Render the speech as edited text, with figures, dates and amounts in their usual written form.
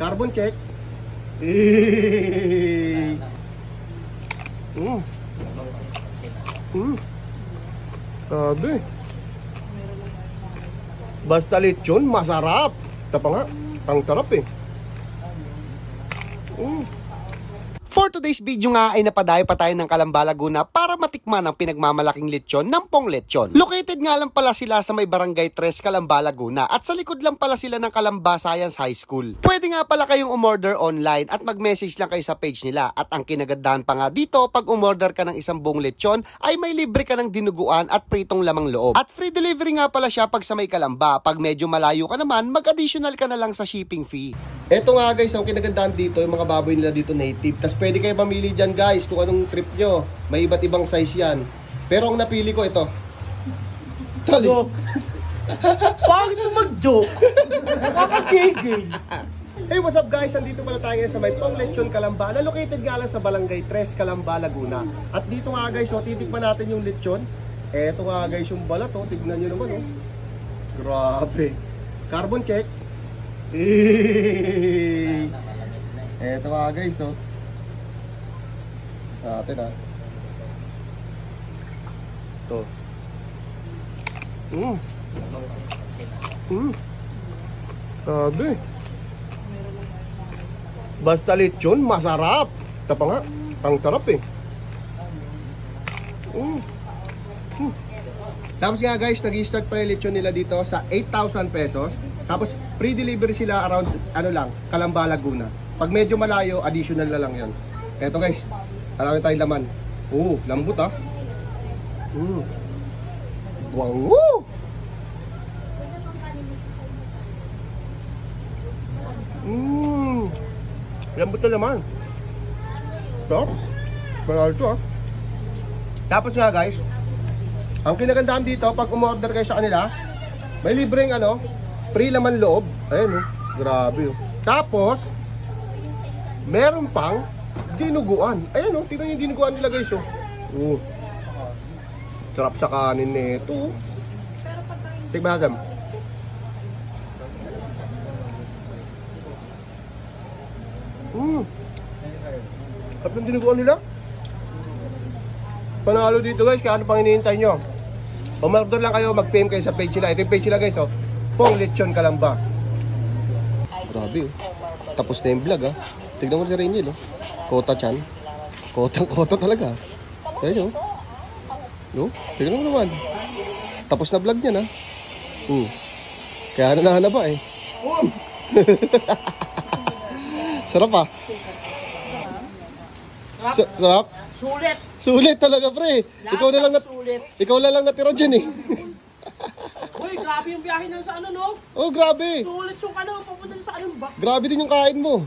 Carbon check. Eh. Sabi. Basta lechon, masarap. Ito pa nga, ang sarap eh. For today's video nga ay napadayo pa tayo ng Calamba, Laguna para matikman ang pinagmamalaking lechon ng Pong Lechon. Located nga lang pala sila sa may Barangay 3, Calamba, Laguna at sa likod lang pala sila ng Calamba Science High School. Pwede nga pala kayong umorder online at mag-message lang kayo sa page nila at ang kinagandahan pa nga dito pag umorder ka ng isang buong lechon ay may libre ka ng dinuguan at pritong lamang loob. At free delivery nga pala siya pag sa may Calamba. Pag medyo malayo ka naman, mag-additional ka na lang sa shipping fee. Eto nga guys, ang kinagandahan dito, yung mga baboy nila dito native. Tapos pwede kayo mamili dyan guys kung anong trip nyo. May iba't ibang size yan. Pero ang napili ko ito. Tali. Bakit mo mag-joke? Nakakagigil. Hey, what's up guys? Nandito pala tayo ngayon sa may Pong Lechon, Calamba. Na located nga lang sa Barangay 3, Calamba, Laguna. At dito nga guys, titikman natin yung lechon. Eto nga guys yung balat, tignan nyo naman Grabe. Carbon check. Eto nga guys, natin ito. Sabi. Basta lechon, masarap. Ito pa nga, ang sarap eh. Tapos nga guys, nag-i-start pa yung lechon nila dito sa 8,000 pesos. Tapos free delivery sila around Calamba, Laguna. Pag medyo malayo, additional na lang 'yon. Eto guys, marami tayong laman. Lambot Wow! Lambot na naman. Ito. Marami ito Tapos nga guys, ang kinagandahan dito, pag umorder kayo sa kanila, may libreng free laman loob. Ayan grabe Tapos, meron pang dinuguan. Ayan tingnan yung dinuguan nila guys sarap sa kanin nito. Tignan natin. Sarap ng dinuguan nila. Panalo dito guys, kaya ano pang hinihintay nyo? Umorder lang kayo, mag-PM kayo sa page nila. Ito yung page nila guys Pong Lechon, Calamba. Grabe Tapos na yung vlog Tignan mo si Rangel Kota chan. Kota talaga. Ayan tignan mo naman. Tapos na vlog niya Kaya nanahana ba Sarap Sarap? Sulit talaga pre. Ikaw na lang natira dyan Uy, grabe yung biyahe ng sa grabe. Sulit yung papunta sa ba? Grabe din yung kain mo.